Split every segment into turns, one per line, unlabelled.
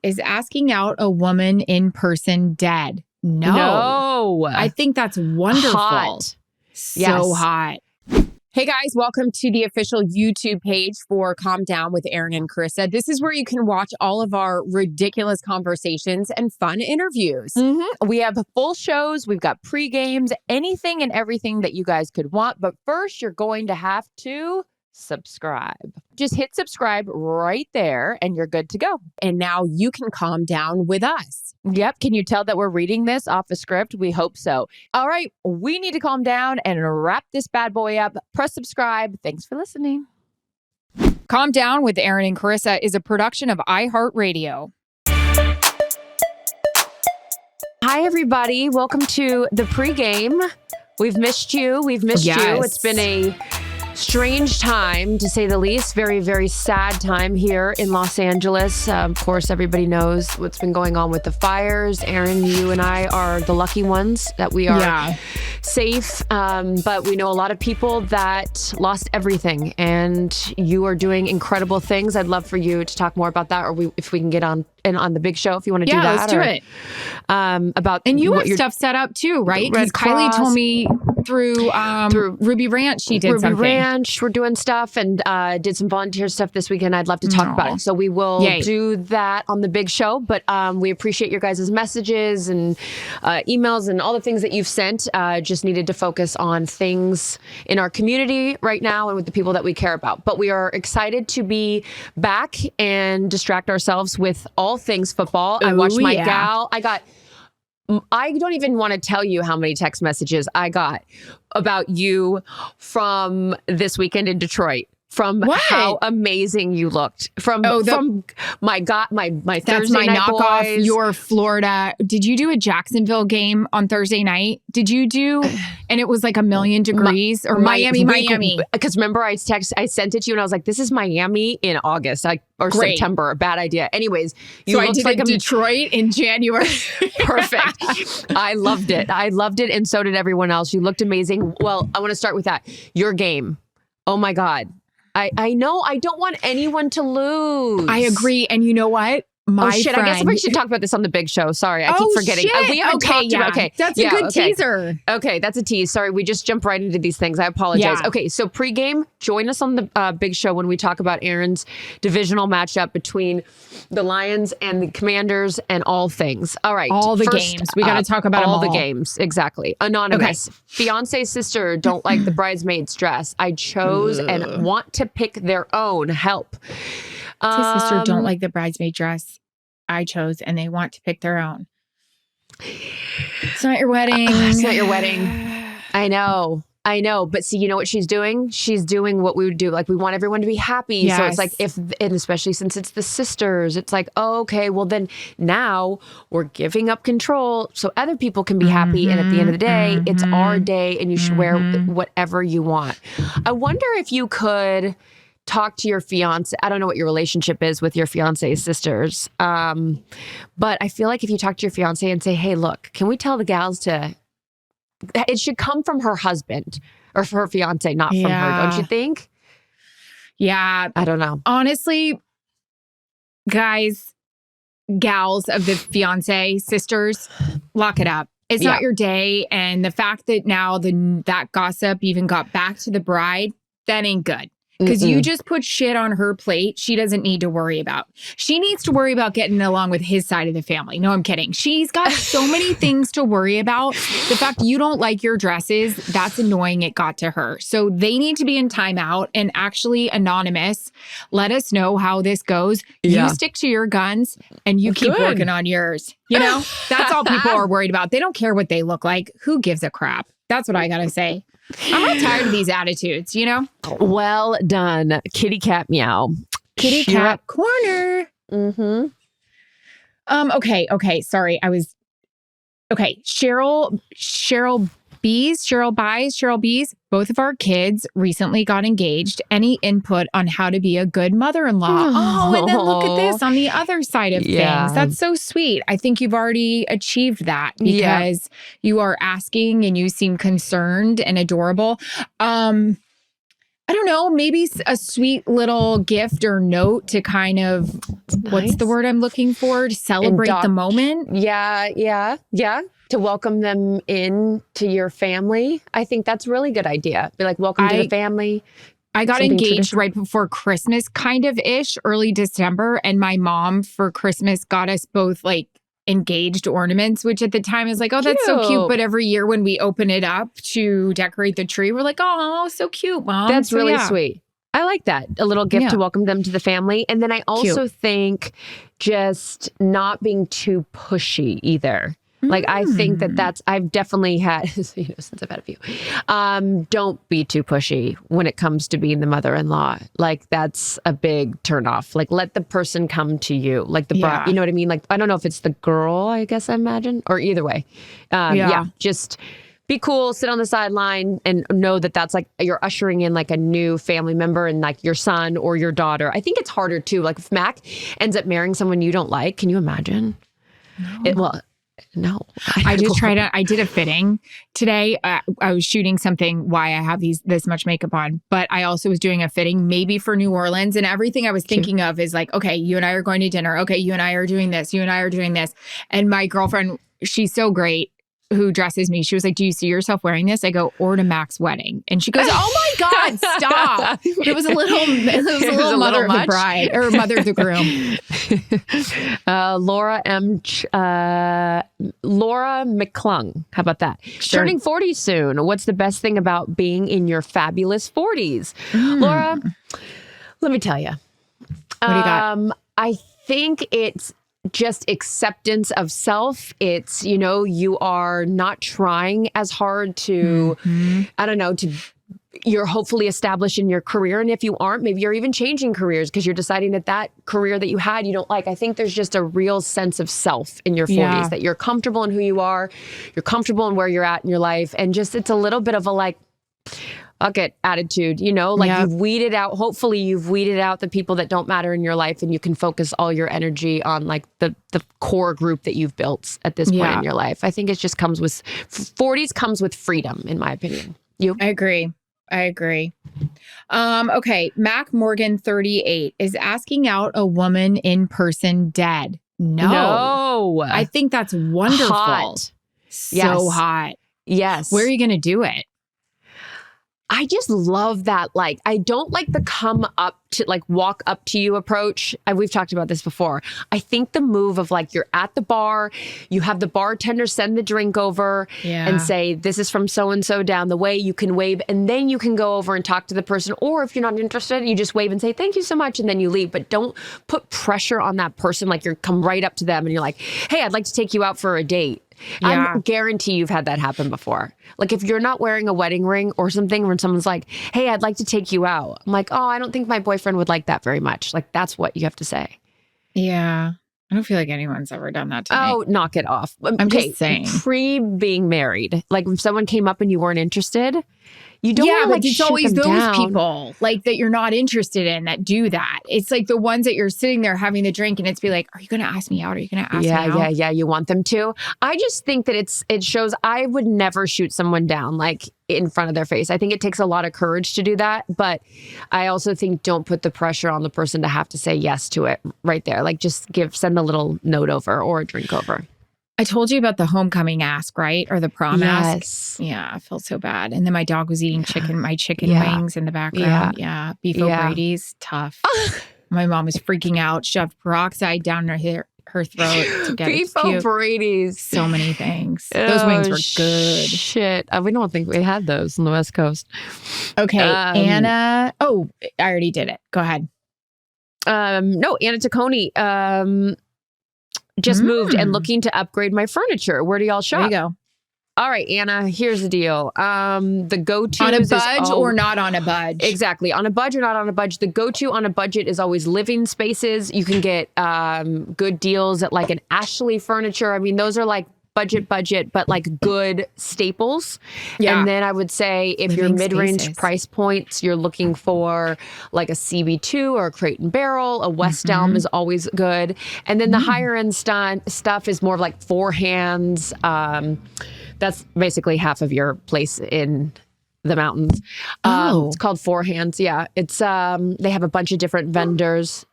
Is asking out a woman in person dead? No. I think that's wonderful.
Hot.
So hot. Hey guys, welcome to the official YouTube page for Calm Down with Erin and Charissa. This is where you can watch all of our ridiculous conversations and fun interviews.
We have full shows. We've got pre-games, anything and everything that you guys could want. But first, you're going to have to subscribe. Just hit subscribe right there and you're good to go.
And now you can calm down with us.
Yep. Can you tell that we're reading this off a script? We hope so. All right. We need to calm down and wrap this bad boy up. Press subscribe. Thanks for listening.
Calm Down with Erin and Charissa is a production of iHeartRadio.
Hi, everybody. Welcome to the pregame. We've missed you. We've missed you. It's been a strange time, to say the least. Very, very sad time here in Los Angeles. Of course, everybody knows what's been going on with the fires. Erin, you and I are the lucky ones that we are safe. But we know a lot of people that lost everything, and you are doing incredible things. I'd love for you to talk more about that, or if we can get on the big show, if you want to do that.
Yeah, let's do it. And you have stuff set up too, right? Because Kylie told me through Ruby Ranch, she did something.
Ruby Ranch, we're doing stuff and did some volunteer stuff this weekend. I'd love to talk about it. So we will do that on the big show. But we appreciate your guys' messages and emails and all the things that you've sent. Just needed to focus on things in our community right now and with the people that we care about. But we are excited to be back and distract ourselves with all things football. I watched my gal. I don't even want to tell you how many text messages I got about you from this weekend in Detroit. From how amazing you looked. From my Thursday night
knockoff,
boys.
Your Florida. Did you do a Jacksonville game on Thursday night? Did you do? And it was like 1,000,000 degrees or Miami.
Because remember, I sent it to you and I was like, "This is Miami in August, or September. Bad idea." Anyways,
so I did like Detroit in January.
Perfect. I loved it. And so did everyone else. You looked amazing. Well, I want to start with that. Your game. Oh my God. I know. I don't want anyone to lose.
I agree. And you know what?
I guess we should talk about this on the big show. Sorry, I keep forgetting. We haven't talked about. Okay,
that's a good teaser.
Okay, that's a tease. Sorry, we just jump right into these things. I apologize. Yeah. Okay, so pregame, join us on the big show when we talk about Erin's divisional matchup between the Lions and the Commanders and all things. All right,
all the games. We got to talk about
all the games. Exactly. Anonymous. Okay. Fiance's sister don't like the bridesmaid's dress. I chose and want to pick their own. Help.
His sister don't like the bridesmaid dress. I chose, and they want to pick their own. It's not your wedding.
It's not your wedding. I know. But see, you know what she's doing? She's doing what we would do. Like, we want everyone to be happy. Yes. So it's like, and especially since it's the sisters, it's like, oh, okay, well then now we're giving up control so other people can be happy. And at the end of the day, it's our day and you should wear whatever you want. I wonder if you could talk to your fiance. I don't know what your relationship is with your fiance's sisters. But I feel like if you talk to your fiance and say, hey, look, can we tell the gals it should come from her husband or from her fiance, not from her. Don't you think?
Yeah.
I don't know.
Honestly, guys, gals of the fiance sisters, lock it up. It's not your day. And the fact that now that gossip even got back to the bride, that ain't good. Because you just put shit on her plate she doesn't need to worry about. She needs to worry about getting along with his side of the family. No, I'm kidding. She's got so many things to worry about. The fact you don't like your dresses, that's annoying. It got to her. So they need to be in timeout. And actually, Anonymous, let us know how this goes. Yeah. You stick to your guns and you keep working on yours. You know, that's all people are worried about. They don't care what they look like. Who gives a crap? That's what I got to say. I'm not tired of these attitudes, you know?
Well done. Kitty cat meow.
Kitty cat corner. Okay. Sorry. Cheryl B's, both of our kids recently got engaged. Any input on how to be a good mother-in-law? Oh, and then look at this on the other side of things. That's so sweet. I think you've already achieved that because you are asking and you seem concerned and adorable. I don't know, maybe a sweet little gift or note to kind of, what's the word I'm looking for? To celebrate the moment.
Yeah. To welcome them in to your family. I think that's a really good idea. Be like, welcome to the family.
I got engaged right before Christmas, kind of ish, early December. And my mom for Christmas got us both like engaged ornaments, which at the time is like, oh, that's so cute. But every year when we open it up to decorate the tree, we're like, oh, so cute, Mom.
That's really sweet. I like that. A little gift to welcome them to the family. And then I also think just not being too pushy either. Like, I think I've definitely had, since I've had a few, don't be too pushy when it comes to being the mother-in-law. Like, that's a big turnoff. Like, let the person come to you. Like, the bride, you know what I mean? Like, I don't know if it's the girl, I guess I imagine, or either way. Just be cool, sit on the sideline and know that that's like, you're ushering in like a new family member and like your son or your daughter. I think it's harder too. Like, if Mac ends up marrying someone you don't like, can you imagine? No.
I did a fitting today. I was shooting something why I have this much makeup on, but I also was doing a fitting maybe for New Orleans, and everything I was thinking of is like, okay, you and I are going to dinner. Okay, you and I are doing this. You and I are doing this. And my girlfriend, she's so great, who dresses me, she was like, do you see yourself wearing this? I go, or to Mac's wedding. And she goes, oh my God, stop. It was a little mother of the bride or mother of the groom.
Laura McClung. How about that? Sure. Turning 40 soon. What's the best thing about being in your fabulous 40s? Laura, let me tell you.
What do you got?
I think it's just acceptance of self. It's, you are not trying as hard to, you're hopefully established in your career. And if you aren't, maybe you're even changing careers because you're deciding that career that you had, you don't like. I think there's just a real sense of self in your 40s, that you're comfortable in who you are. You're comfortable in where you're at in your life. And just, it's a little bit of a like, bucket attitude, you've weeded out, hopefully you've weeded out the people that don't matter in your life, and you can focus all your energy on like the core group that you've built at this point in your life. I think it just comes with 40s comes with freedom, in my opinion. You?
I agree. Okay. Mac Morgan 38 is asking out a woman in person dead. No. I think that's wonderful.
Hot.
So hot.
Yes.
Where are you going to do it?
I just love that. Like, I don't like the come up to like walk up to you approach. We've talked about this before. I think the move of like, you're at the bar, you have the bartender send the drink over and say, this is from so-and-so down the way. You can wave and then you can go over and talk to the person. Or if you're not interested, you just wave and say, thank you so much. And then you leave. But don't put pressure on that person. Like, you're come right up to them and you're like, hey, I'd like to take you out for a date. I guarantee you've had that happen before. Like, if you're not wearing a wedding ring or something, when someone's like, hey, I'd like to take you out. I'm like, oh, I don't think my boyfriend would like that very much. Like, that's what you have to say.
Yeah. I don't feel like anyone's ever done that to me.
Oh, knock it off.
I'm just saying.
Pre being married, like if someone came up and you weren't interested, you don't want to like
it's always those people like that you're not interested in that do that. It's like the ones that you're sitting there having the drink and it's be like, are you going to ask me out? Are you going to ask me out?
Yeah. You want them to. I just think that it shows I would never shoot someone down like in front of their face. I think it takes a lot of courage to do that. But I also think don't put the pressure on the person to have to say yes to it right there. Like, just send a little note over or a drink over.
I told you about the homecoming ask, right? Or the prom ask. Yeah, I felt so bad. And then my dog was eating my chicken wings in the background. Yeah. Beef O'Brady's, tough. My mom was freaking out, shoved peroxide down her throat to get
Beef O'Brady's.
So many things. Those wings were good.
Shit. We don't think we had those on the West Coast.
Okay, Anna. Oh, I already did it. Go ahead.
No, Anna Tacconi. Just moved and looking to upgrade my furniture. Where do y'all shop?
There you go.
All right, Anna, here's the deal. The go-to
on a budge or not on a budge?
Exactly. On a budge or not on a budge. The go-to on a budget is always living spaces. You can get good deals at like an Ashley Furniture. I mean, those are like budget, but like good staples. Yeah. And then I would say if you're mid-range price points, you're looking for like a CB2 or a Crate and Barrel, a West Elm is always good. And then the higher end stuff is more of like four hands. That's basically half of your place in the mountains. It's called Four Hands. Yeah. It's, they have a bunch of different vendors.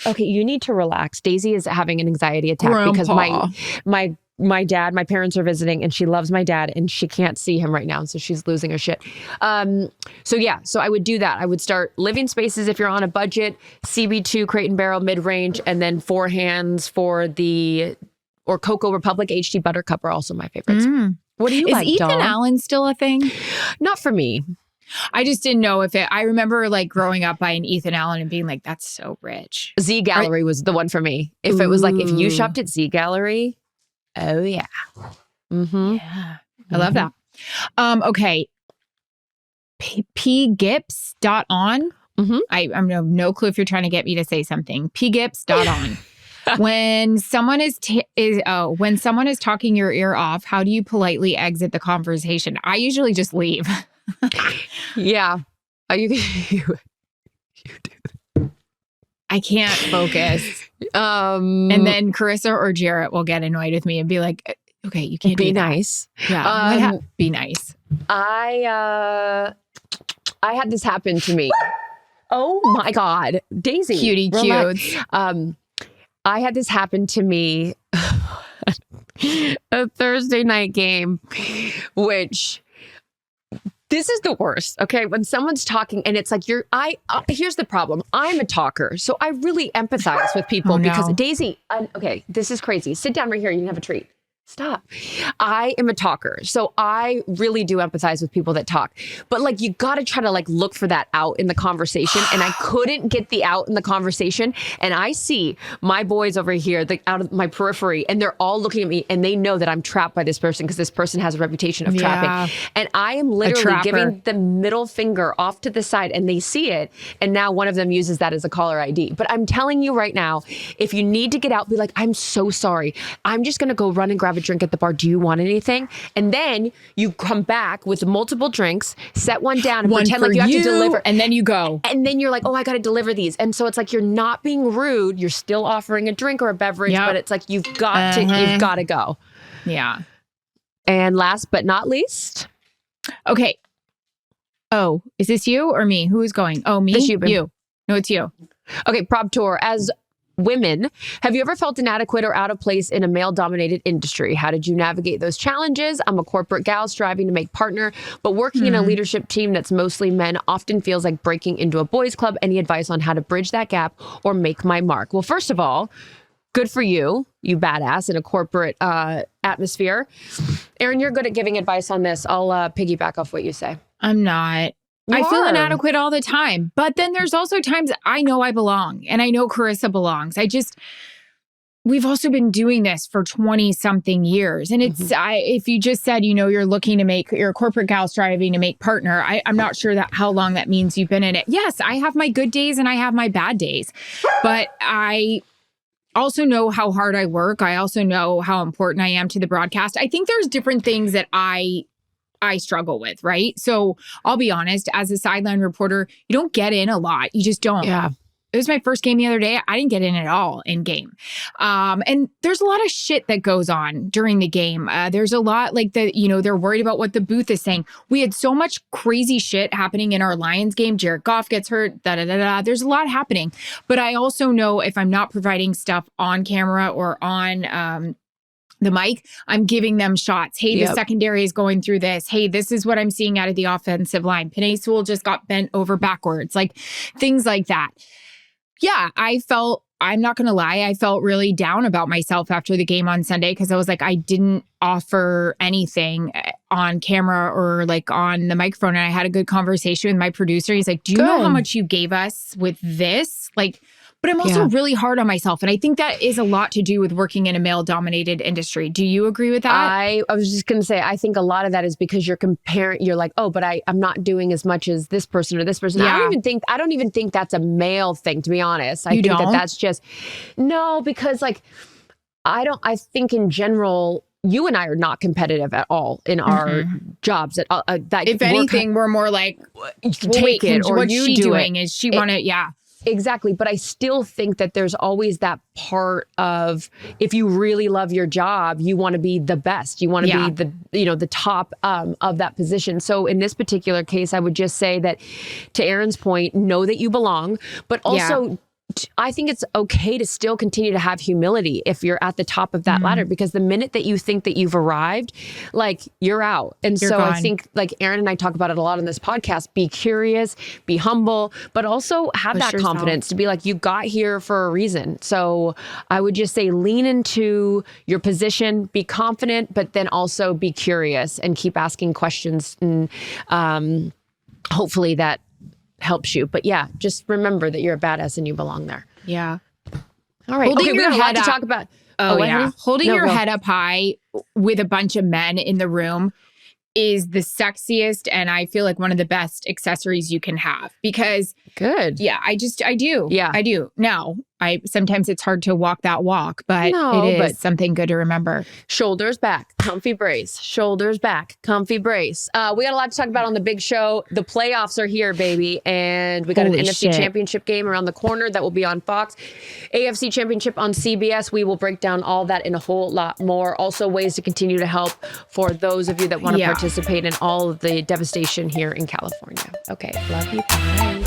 Okay. You need to relax. Daisy is having an anxiety attack because my dad, my parents are visiting and she loves my dad and she can't see him right now. So she's losing her shit. So I would do that. I would start Living Spaces if you're on a budget, CB2, Crate and Barrel mid-range, and then Four Hands or Cocoa Republic HD Buttercup are also my favorites. What do you like,
Ethan Allen still a thing?
Not for me.
I just didn't know if I remember like growing up buying Ethan Allen and being like, that's so rich.
Z Gallery was the one for me. If it was like, if you shopped at Z Gallery, oh yeah.
Yeah. I love that. Okay. pgips.on. I have no clue if you're trying to get me to say something. pgips.on. When someone is talking your ear off, how do you politely exit the conversation? I usually just leave.
Yeah. You do.
I can't focus. And then Charissa or Jarrett will get annoyed with me and be like, okay, you can't
be nice.
Yeah. Be nice.
I had this happen to me. Oh my God. Daisy.
Cutie cutes.
I had this happen to me a Thursday night game, which this is the worst. Okay. When someone's talking and it's like here's the problem. I'm a talker. So I really empathize with people because Daisy, okay, this is crazy. Sit down right here. You can have a treat. Stop. I am a talker. So I really do empathize with people that talk. But like, you got to try to like look for that out in the conversation. And I couldn't get the out in the conversation. And I see my boys over here, out of my periphery, and they're all looking at me and they know that I'm trapped by this person because this person has a reputation of trapping. And I am literally giving the middle finger off to the side and they see it. And now one of them uses that as a caller ID. But I'm telling you right now, if you need to get out, be like, I'm so sorry. I'm just going to go run and grab a drink at the bar. Do you want anything? And then you come back with multiple drinks, set one down and pretend like you have to deliver.
And then you go.
And then you're like, oh, I got to deliver these. And so it's like, you're not being rude. You're still offering a drink or a beverage, but it's like, you've got to go.
Yeah.
And last but not least.
Okay. Oh, is this you or me? Who is going? Oh, me?
It's you.
No, it's you.
Okay. Prop tour. As women, have you ever felt inadequate or out of place in a male-dominated industry? How did you navigate those challenges? I'm a corporate gal striving to make partner, but working in a leadership team that's mostly men often feels like breaking into a boys' club. Any advice on how to bridge that gap or make my mark? Well, first of all, good for you, you badass in a corporate atmosphere. Erin, you're good at giving advice on this. I'll piggyback off what you say.
I'm not. I feel inadequate all the time. But then there's also times I know I belong and I know Charissa belongs. We've also been doing this for 20 something years. And it's, if you just said, you're looking to you're a corporate gal striving to make partner, I'm not sure how long that means you've been in it. Yes, I have my good days and I have my bad days, but I also know how hard I work. I also know how important I am to the broadcast. I think there's different things that I struggle with, right? So I'll be honest, as a sideline reporter, you don't get in a lot. You just don't.
Yeah.
It was my first game the other day. I didn't get in at all in game. And there's a lot of shit that goes on during the game. There's a lot like they're worried about what the booth is saying. We had so much crazy shit happening in our Lions game. Jared Goff gets hurt, There's a lot happening. But I also know if I'm not providing stuff on camera or on the mic, I'm giving them shots. Hey, the secondary is going through this. Hey, this is what I'm seeing out of the offensive line. Penei Sewell just got bent over backwards. Like things like that. Yeah, I'm not going to lie, I felt really down about myself after the game on Sunday because I was like, I didn't offer anything on camera or like on the microphone. And I had a good conversation with my producer. He's like, do you know how much you gave us with this? Like, but I'm also really hard on myself. And I think that is a lot to do with working in a male-dominated industry. Do you agree with that?
I was just going to say, I think a lot of that is because you're comparing, you're like, oh, but I'm not doing as much as this person or this person. Yeah. I don't even think that's a male thing, to be honest. I think that's just, no, because like, I think in general, you and I are not competitive at all in our jobs. If anything,
we're more like,
take it, or
what's
you
she
do
doing?
It.
Is she want to,
Exactly. But I still think that there's always that part of, if you really love your job, you want to be the best. You want to be the top of that position. So in this particular case, I would just say that, to Erin's point, know that you belong, but also I think it's okay to still continue to have humility if you're at the top of that ladder, because the minute that you think that you've arrived, like, you're out. And so gone. I think, like, Erin and I talk about it a lot on this podcast, be curious, be humble, but also have that confidence to be like, you got here for a reason. So I would just say, lean into your position, be confident, but then also be curious and keep asking questions. And hopefully that helps you. But yeah, just remember that you're a badass and you belong there.
Yeah.
All right.
Holding
we got a lot to talk about.
Holding your head up high with a bunch of men in the room is the sexiest, and I feel like one of the best accessories you can have, because yeah, I do. Yeah, I do. Now, sometimes it's hard to walk that walk, but it is something good to remember.
Shoulders back, comfy brace. Shoulders back, comfy brace. We got a lot to talk about on the big show. The playoffs are here, baby, and we got an NFC Championship game around the corner that will be on Fox. AFC Championship on CBS. We will break down all that and a whole lot more. Also, ways to continue to help for those of you that want to participate in all of the devastation here in California. Okay, love you. Bye.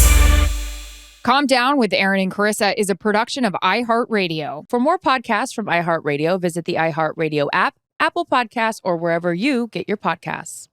Calm Down with Erin and Charissa is a production of iHeartRadio.
For more podcasts from iHeartRadio, visit the iHeartRadio app, Apple Podcasts, or wherever you get your podcasts.